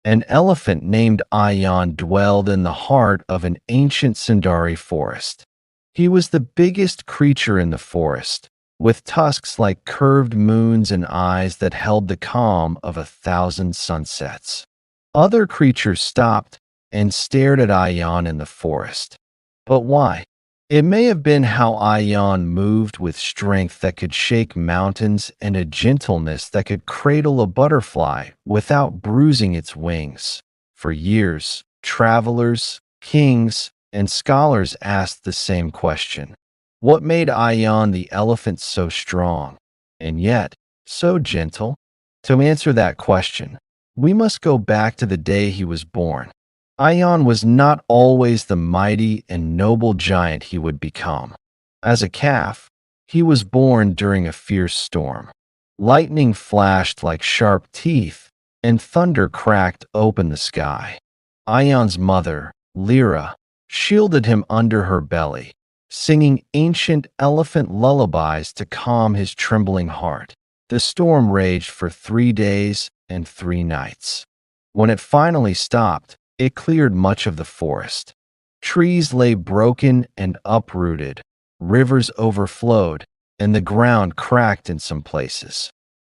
An elephant named Ayan dwelled in the heart of an ancient Sundari forest. He was the biggest creature in the forest, with tusks like curved moons and eyes that held the calm of 1,000 sunsets. Other creatures stopped and stared at Ayan in the forest. But why? It may have been how Ayan moved with strength that could shake mountains and a gentleness that could cradle a butterfly without bruising its wings. For years, travelers, kings, and scholars asked the same question. What made Ayan the elephant so strong, and yet so gentle? To answer that question, we must go back to the day he was born. Ion was not always the mighty and noble giant he would become. As a calf, he was born during a fierce storm. Lightning flashed like sharp teeth, and thunder cracked open the sky. Ion's mother, Lyra, shielded him under her belly, singing ancient elephant lullabies to calm his trembling heart. The storm raged for 3 days and 3 nights. When it finally stopped, it cleared much of the forest. Trees lay broken and uprooted, rivers overflowed, and the ground cracked in some places.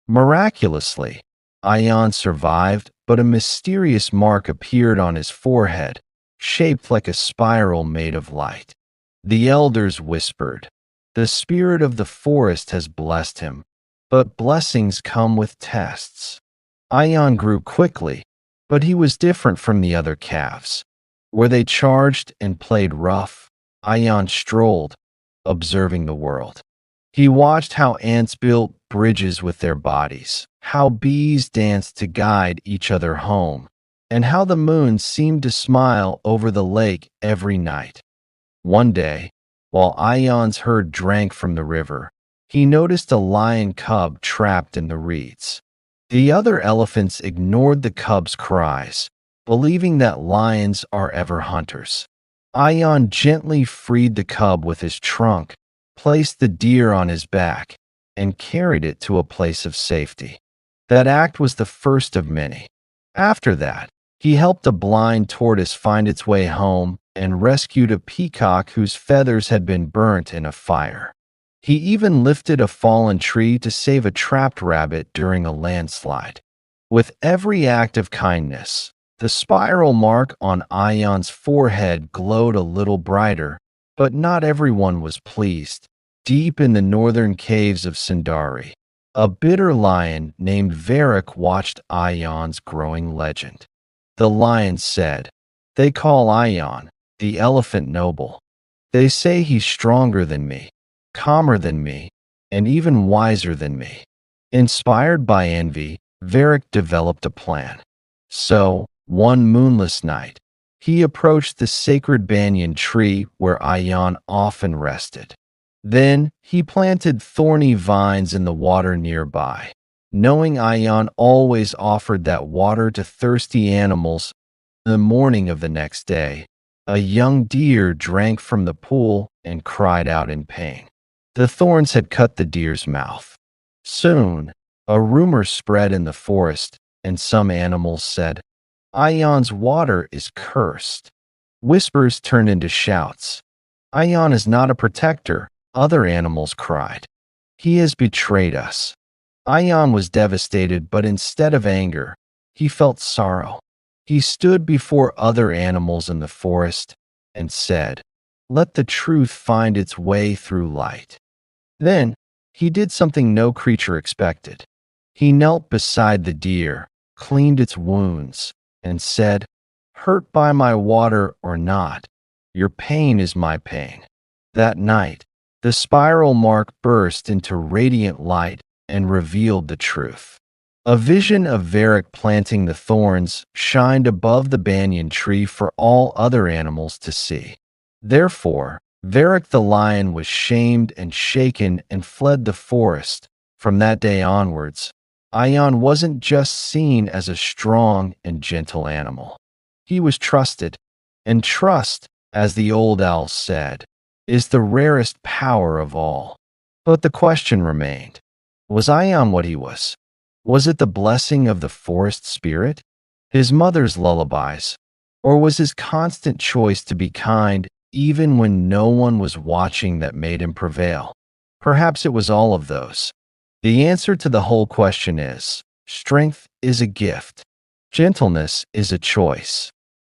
Miraculously, Ion survived, but a mysterious mark appeared on his forehead, shaped like a spiral made of light. The elders whispered, "The spirit of the forest has blessed him, but blessings come with tests." Ion grew quickly, but he was different from the other calves. Where they charged and played rough, Ion strolled, observing the world. He watched how ants built bridges with their bodies, how bees danced to guide each other home, and how the moon seemed to smile over the lake every night. One day, while Ion's herd drank from the river, he noticed a lion cub trapped in the reeds. The other elephants ignored the cub's cries, believing that lions are ever hunters. Ion gently freed the cub with his trunk, placed the deer on his back, and carried it to a place of safety. That act was the first of many. After that, he helped a blind tortoise find its way home and rescued a peacock whose feathers had been burnt in a fire. He even lifted a fallen tree to save a trapped rabbit during a landslide. With every act of kindness, the spiral mark on Ion's forehead glowed a little brighter, but not everyone was pleased. Deep in the northern caves of Sundari, a bitter lion named Varric watched Ion's growing legend. The lion said, "They call Ion the elephant noble. They say he's stronger than me, calmer than me, and even wiser than me." Inspired by envy, Varric developed a plan. So, one moonless night, he approached the sacred banyan tree where Ion often rested. Then, he planted thorny vines in the water nearby. Knowing Ion always offered that water to thirsty animals, the morning of the next day, a young deer drank from the pool and cried out in pain. The thorns had cut the deer's mouth. Soon, a rumor spread in the forest, and some animals said, "Ion's water is cursed." Whispers turned into shouts. "Ion is not a protector," other animals cried. "He has betrayed us." Ion was devastated, but instead of anger, he felt sorrow. He stood before other animals in the forest and said, "Let the truth find its way through light." Then, he did something no creature expected. He knelt beside the deer, cleaned its wounds, and said, "Hurt by my water or not, your pain is my pain." That night, the spiral mark burst into radiant light and revealed the truth. A vision of Varric planting the thorns shined above the banyan tree for all other animals to see. Therefore, Varric the lion was shamed and shaken and fled the forest. From that day onwards, Ion wasn't just seen as a strong and gentle animal. He was trusted, and trust, as the old owl said, is the rarest power of all. But the question remained, was Ion what he was? Was it the blessing of the forest spirit? His mother's lullabies? Or was his constant choice to be kind even when no one was watching that made him prevail? Perhaps it was all of those. The answer to the whole question is strength is a gift, gentleness is a choice.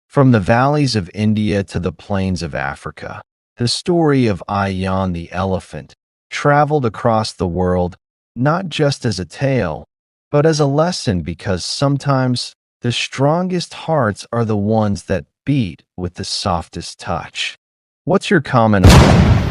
From the valleys of India to the plains of Africa, the story of Ayan the elephant traveled across the world not just as a tale, but as a lesson because sometimes the strongest hearts are the ones that beat with the softest touch. What's your comment on that?